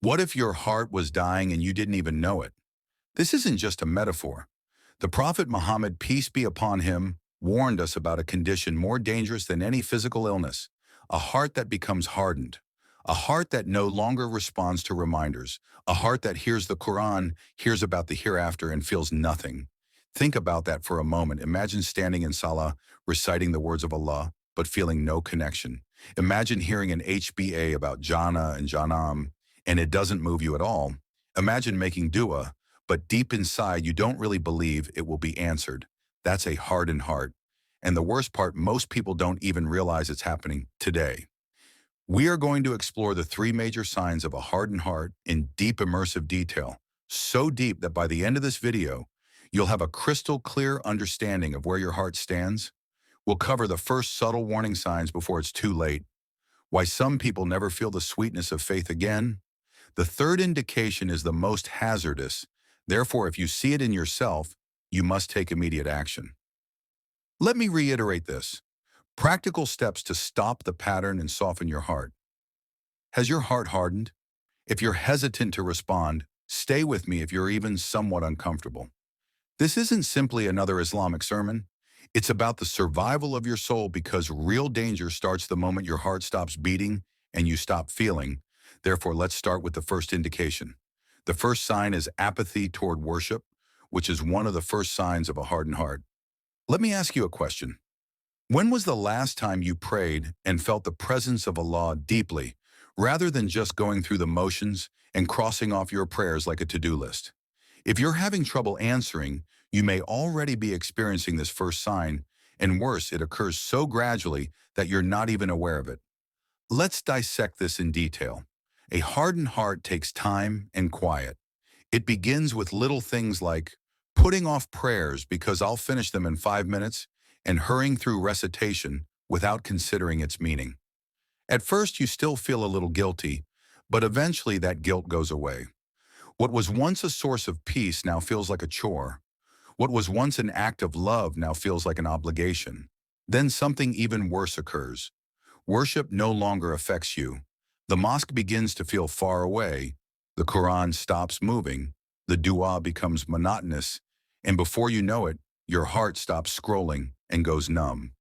What if your heart was dying and you didn't even know it? This isn't just a metaphor. The Prophet Muhammad, peace be upon him, warned us about a condition more dangerous than any physical illness, a heart that becomes hardened, a heart that no longer responds to reminders, a heart that hears the Quran, hears about the hereafter, and feels nothing. Think about that for a moment. Imagine standing in Salah, reciting the words of Allah, but feeling no connection. Imagine hearing an HBA about Jannah and Jahannam, and it doesn't move you at all. Imagine making dua, but deep inside you don't really believe it will be answered. That's a hardened heart. And the worst part, most people don't even realize it's happening today. We are going to explore the three major signs of a hardened heart in deep immersive detail, so deep that by the end of this video, you'll have a crystal clear understanding of where your heart stands. We'll cover the first subtle warning signs before it's too late, why some people never feel the sweetness of faith again. The third indication is the most hazardous. Therefore, if you see it in yourself, you must take immediate action. Let me reiterate this. Practical steps to stop the pattern and soften your heart. Has your heart hardened? If you're hesitant to respond, stay with me if you're even somewhat uncomfortable. This isn't simply another Islamic sermon. It's about the survival of your soul, because real danger starts the moment your heart stops beating and you stop feeling. Therefore, let's start with the first indication. The first sign is apathy toward worship, which is one of the first signs of a hardened heart. Let me ask you a question. When was the last time you prayed and felt the presence of Allah deeply, rather than just going through the motions and crossing off your prayers like a to-do list? If you're having trouble answering, you may already be experiencing this first sign, and worse, it occurs so gradually that you're not even aware of it. Let's dissect this in detail. A hardened heart takes time and quiet. It begins with little things like putting off prayers because I'll finish them in 5 minutes, and hurrying through recitation without considering its meaning. At first, you still feel a little guilty, but eventually that guilt goes away. What was once a source of peace now feels like a chore. What was once an act of love now feels like an obligation. Then something even worse occurs. Worship no longer affects you. The mosque begins to feel far away. The Quran stops moving. The dua becomes monotonous. And before you know it, your heart stops scrolling and goes numb.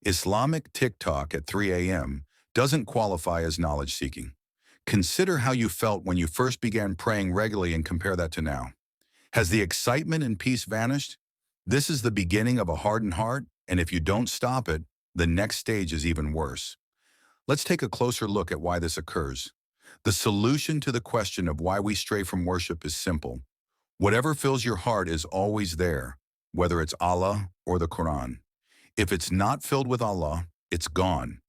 Islamic TikTok at 3 a.m. doesn't qualify as knowledge-seeking. Consider how you felt when you first began praying regularly and compare that to now. Has the excitement and peace vanished? This is the beginning of a hardened heart, and if you don't stop it, the next stage is even worse. Let's take a closer look at why this occurs. The solution to the question of why we stray from worship is simple. Whatever fills your heart is always there, whether it's Allah or the Quran. If it's not filled with Allah, it's gone.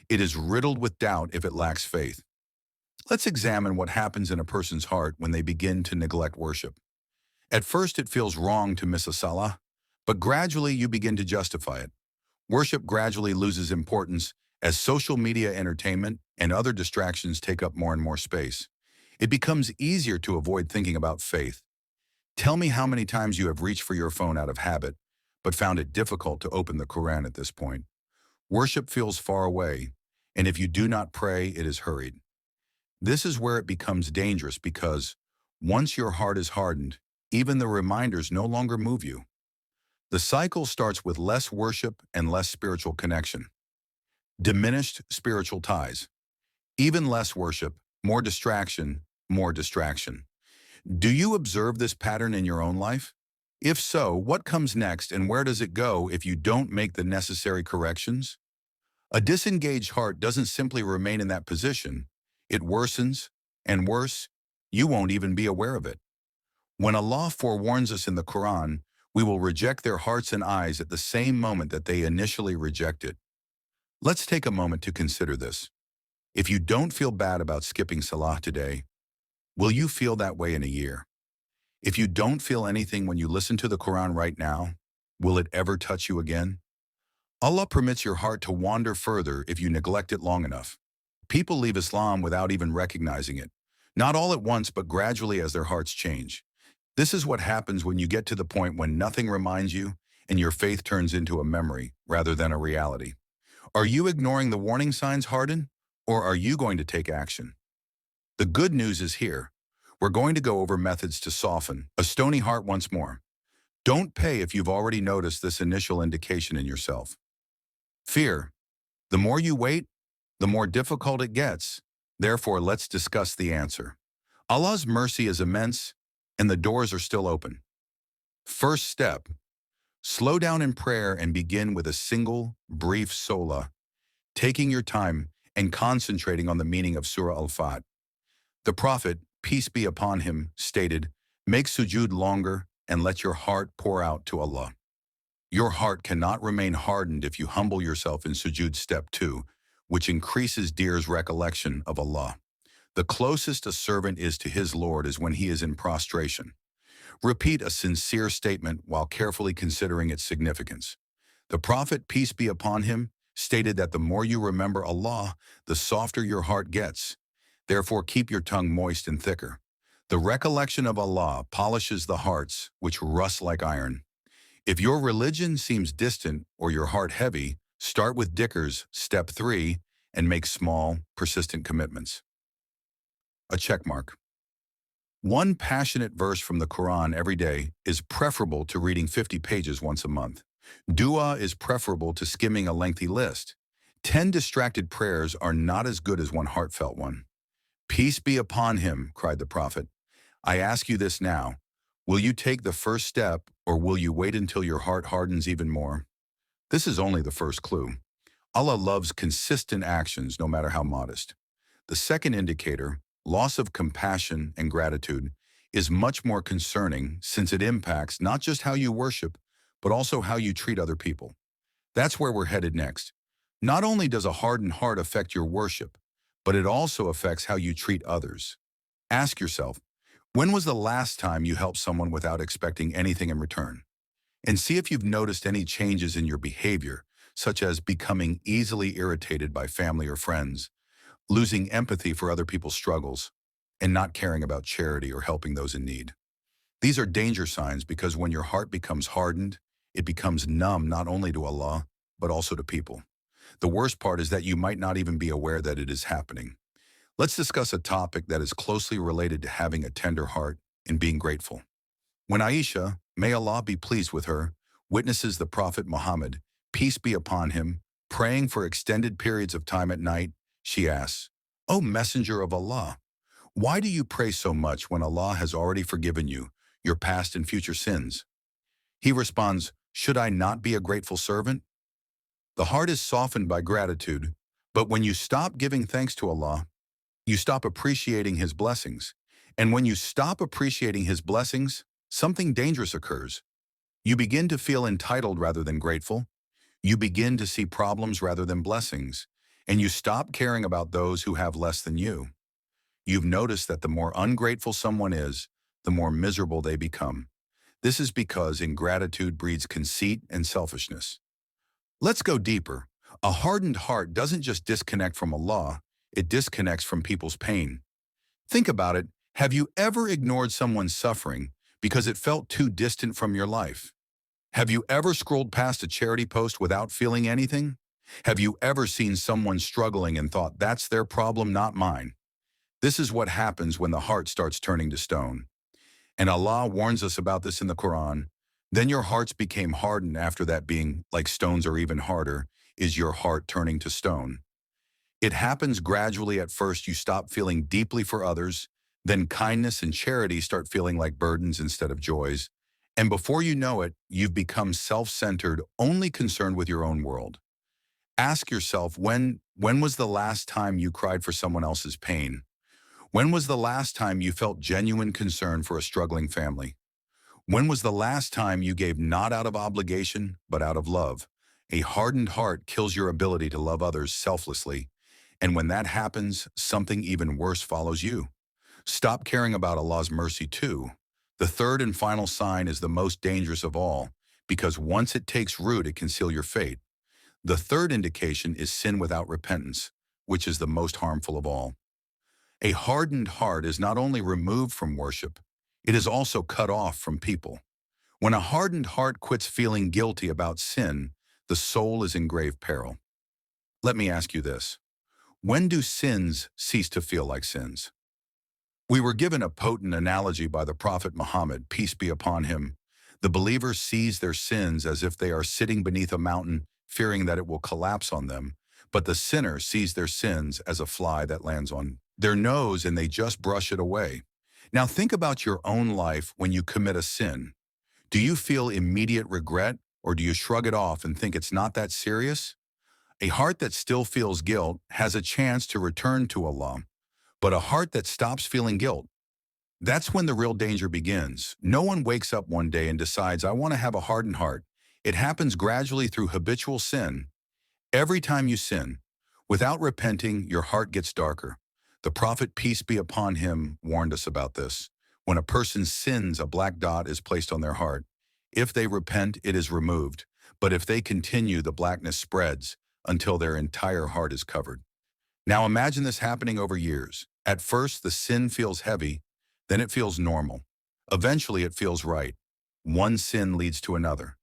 It is riddled with doubt if it lacks faith. Let's examine what happens in a person's heart when they begin to neglect worship. At first, it feels wrong to miss a Salah, but gradually you begin to justify it. Worship gradually loses importance as social media, entertainment, and other distractions take up more and more space. It becomes easier to avoid thinking about faith. Tell me how many times you have reached for your phone out of habit, but found it difficult to open the Quran at this point. Worship feels far away, and if you do not pray, it is hurried. This is where it becomes dangerous, because once your heart is hardened, even the reminders no longer move you. The cycle starts with less worship and less spiritual connection. Diminished spiritual ties. Even less worship, more distraction, more distraction. Do you observe this pattern in your own life? If so, what comes next, and where does it go if you don't make the necessary corrections? A disengaged heart doesn't simply remain in that position. It worsens, and worse, you won't even be aware of it. When Allah forewarns us in the Quran, we will reject their hearts and eyes at the same moment that they initially rejected. Let's take a moment to consider this. If you don't feel bad about skipping Salah today, will you feel that way in a year? If you don't feel anything when you listen to the Quran right now, will it ever touch you again? Allah permits your heart to wander further if you neglect it long enough. People leave Islam without even recognizing it, not all at once, but gradually as their hearts change. This is what happens when you get to the point when nothing reminds you and your faith turns into a memory rather than a reality. Are you ignoring the warning signs, Hardened, or are you going to take action? The good news is here. We're going to go over methods to soften a stony heart once more. Don't pay if you've already noticed this initial indication in yourself. Fear. The more you wait, the more difficult it gets. Therefore, let's discuss the answer. Allah's mercy is immense, and the doors are still open. First step, slow down in prayer and begin with a single, brief Salah, taking your time and concentrating on the meaning of Surah Al-Fat. The Prophet, peace be upon him, stated, "Make sujood longer and let your heart pour out to Allah." Your heart cannot remain hardened if you humble yourself in sujood step 2, which increases dear's recollection of Allah. The closest a servant is to his Lord is when he is in prostration. Repeat a sincere statement while carefully considering its significance. The Prophet, peace be upon him, stated that the more you remember Allah, the softer your heart gets. Therefore, keep your tongue moist and thicker. The recollection of Allah polishes the hearts, which rust like iron. If your religion seems distant or your heart heavy, start with Dicker's step 3 and make small, persistent commitments. A checkmark. One passionate verse from the Quran every day is preferable to reading 50 pages once a month. Dua is preferable to skimming a lengthy list. 10 distracted prayers are not as good as one heartfelt one. Peace be upon him, cried the Prophet. I ask you this now. Will you take the first step, or will you wait until your heart hardens even more? This is only the first clue. Allah loves consistent actions, no matter how modest. The second indicator, loss of compassion and gratitude, is much more concerning since it impacts not just how you worship, but also how you treat other people. That's where we're headed next. Not only does a hardened heart affect your worship, but it also affects how you treat others. Ask yourself, when was the last time you helped someone without expecting anything in return? And see if you've noticed any changes in your behavior, such as becoming easily irritated by family or friends, losing empathy for other people's struggles, and not caring about charity or helping those in need. These are danger signs because when your heart becomes hardened, it becomes numb not only to Allah, but also to people. The worst part is that you might not even be aware that it is happening. Let's discuss a topic that is closely related to having a tender heart and being grateful. When Aisha, may Allah be pleased with her, witnesses the Prophet Muhammad, peace be upon him, praying for extended periods of time at night, she asks, "O Messenger of Allah, why do you pray so much when Allah has already forgiven you your past and future sins?" He responds, "Should I not be a grateful servant?" The heart is softened by gratitude, but when you stop giving thanks to Allah, you stop appreciating His blessings. And when you stop appreciating His blessings, something dangerous occurs. You begin to feel entitled rather than grateful. You begin to see problems rather than blessings. And you stop caring about those who have less than you. You've noticed that the more ungrateful someone is, the more miserable they become. This is because ingratitude breeds conceit and selfishness. Let's go deeper. A hardened heart doesn't just disconnect from Allah, it disconnects from people's pain. Think about it. Have you ever ignored someone's suffering because it felt too distant from your life? Have you ever scrolled past a charity post without feeling anything? Have you ever seen someone struggling and thought, that's their problem, not mine? This is what happens when the heart starts turning to stone. And Allah warns us about this in the Quran. Then your hearts became hardened after that being, like stones or even harder, is your heart turning to stone. It happens gradually. At first you stop feeling deeply for others, then kindness and charity start feeling like burdens instead of joys. And before you know it, you've become self-centered, only concerned with your own world. Ask yourself, when was the last time you cried for someone else's pain? When was the last time you felt genuine concern for a struggling family? When was the last time you gave not out of obligation, but out of love? A hardened heart kills your ability to love others selflessly. And when that happens, something even worse follows you. Stop caring about Allah's mercy too. The third and final sign is the most dangerous of all, because once it takes root, it can seal your fate. The third indication is sin without repentance, which is the most harmful of all. A hardened heart is not only removed from worship, it is also cut off from people. When a hardened heart quits feeling guilty about sin, the soul is in grave peril. Let me ask you this. When do sins cease to feel like sins? We were given a potent analogy by the Prophet Muhammad, peace be upon him. The believer sees their sins as if they are sitting beneath a mountain, fearing that it will collapse on them, but the sinner sees their sins as a fly that lands on their nose and they just brush it away. Now think about your own life when you commit a sin. Do you feel immediate regret, or do you shrug it off and think it's not that serious? A heart that still feels guilt has a chance to return to Allah, but a heart that stops feeling guilt, that's when the real danger begins. No one wakes up one day and decides, I want to have a hardened heart. It happens gradually through habitual sin. Every time you sin, without repenting, your heart gets darker. The Prophet, peace be upon him, warned us about this. When a person sins, a black dot is placed on their heart. If they repent, it is removed. But if they continue, the blackness spreads until their entire heart is covered. Now imagine this happening over years. At first, the sin feels heavy, then it feels normal. Eventually, it feels right. One sin leads to another.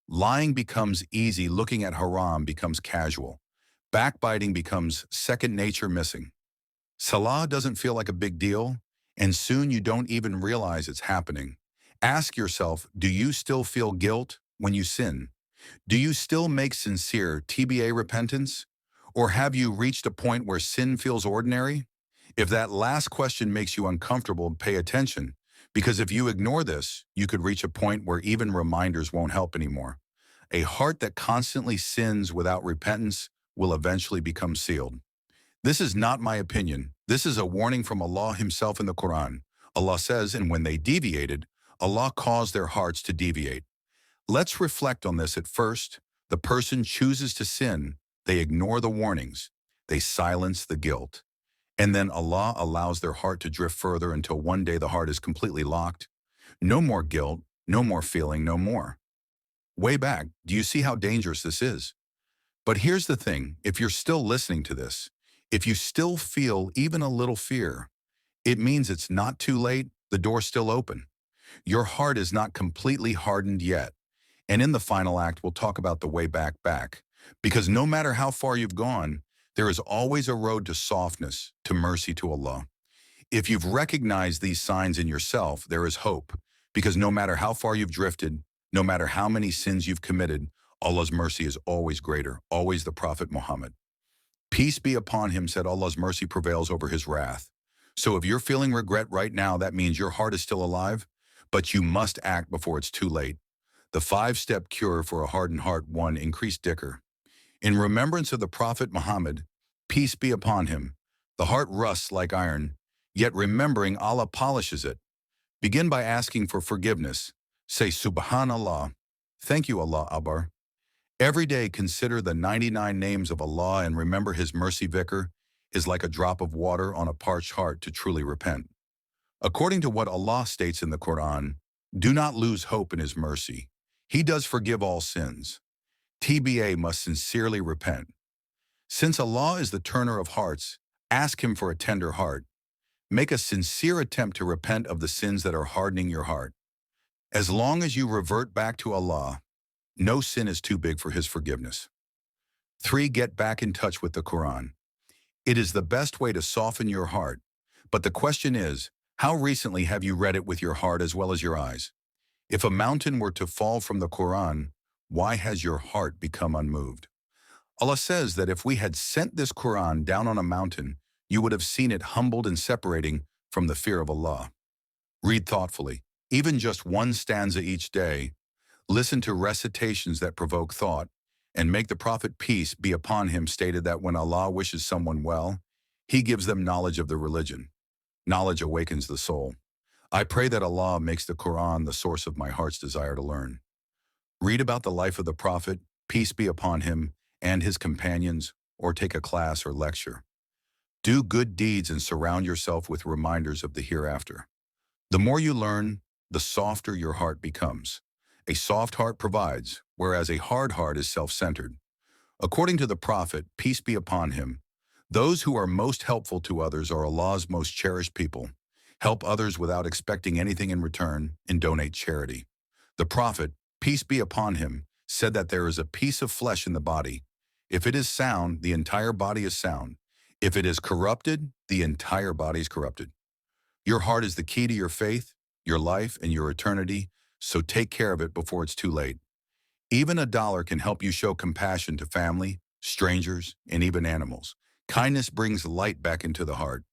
Lying becomes easy, looking at haram becomes casual. Backbiting becomes second nature missing. Salah doesn't feel like a big deal, and soon you don't even realize it's happening. Ask yourself, do you still feel guilt when you sin? Do you still make sincere TBA repentance? Or have you reached a point where sin feels ordinary? If that last question makes you uncomfortable, pay attention, because if you ignore this, you could reach a point where even reminders won't help anymore. A heart that constantly sins without repentance will eventually become sealed. This is not my opinion. This is a warning from Allah himself in the Quran. Allah says, and when they deviated, Allah caused their hearts to deviate. Let's reflect on this. At first, the person chooses to sin. They ignore the warnings. They silence the guilt. And then Allah allows their heart to drift further until one day the heart is completely locked. No more guilt, no more feeling, no more. Way back, do you see how dangerous this is? But here's the thing, if you're still listening to this, if you still feel even a little fear, it means it's not too late, the door's still open. Your heart is not completely hardened yet. And in the final act, we'll talk about the way back. Because no matter how far you've gone, there is always a road to softness, to mercy, to Allah. If you've recognized these signs in yourself, there is hope. Because no matter how far you've drifted, no matter how many sins you've committed, Allah's mercy is always greater, always. The Prophet Muhammad, peace be upon him, said Allah's mercy prevails over his wrath. So if you're feeling regret right now, that means your heart is still alive, but you must act before it's too late. The 5-step cure for a hardened heart. 1. Increase dhikr. In remembrance of the Prophet Muhammad, peace be upon him, the heart rusts like iron, yet remembering Allah polishes it. Begin by asking for forgiveness. Say, Subhanallah, thank you Allah Akbar. Every day consider the 99 names of Allah and remember his mercy. Dhikr is like a drop of water on a parched heart to truly repent. According to what Allah states in the Quran, do not lose hope in his mercy. He does forgive all sins. TBA must sincerely repent. Since Allah is the turner of hearts, ask him for a tender heart. Make a sincere attempt to repent of the sins that are hardening your heart. As long as you revert back to Allah, no sin is too big for his forgiveness. 3. Get back in touch with the Quran. It is the best way to soften your heart. But the question is, how recently have you read it with your heart as well as your eyes? If a mountain were to fall from the Quran, why has your heart become unmoved? Allah says that if we had sent this Quran down on a mountain, you would have seen it humbled and separating from the fear of Allah. Read thoughtfully, even just one stanza each day. Listen to recitations that provoke thought, and make the Prophet, peace be upon him, stated that when Allah wishes someone well, he gives them knowledge of the religion. Knowledge awakens the soul. I pray that Allah makes the Quran the source of my heart's desire to learn. Read about the life of the Prophet, peace be upon him, and his companions, or take a class or lecture. Do good deeds and surround yourself with reminders of the hereafter. The more you learn, the softer your heart becomes. A soft heart provides, whereas a hard heart is self-centered. According to the Prophet, peace be upon him, those who are most helpful to others are Allah's most cherished people. Help others without expecting anything in return, and donate charity. The Prophet, peace be upon him, said that there is a piece of flesh in the body. If it is sound, the entire body is sound. If it is corrupted, the entire body is corrupted. Your heart is the key to your faith, your life, and your eternity, so take care of it before it's too late. Even a dollar can help you show compassion to family, strangers, and even animals. Kindness brings light back into the heart.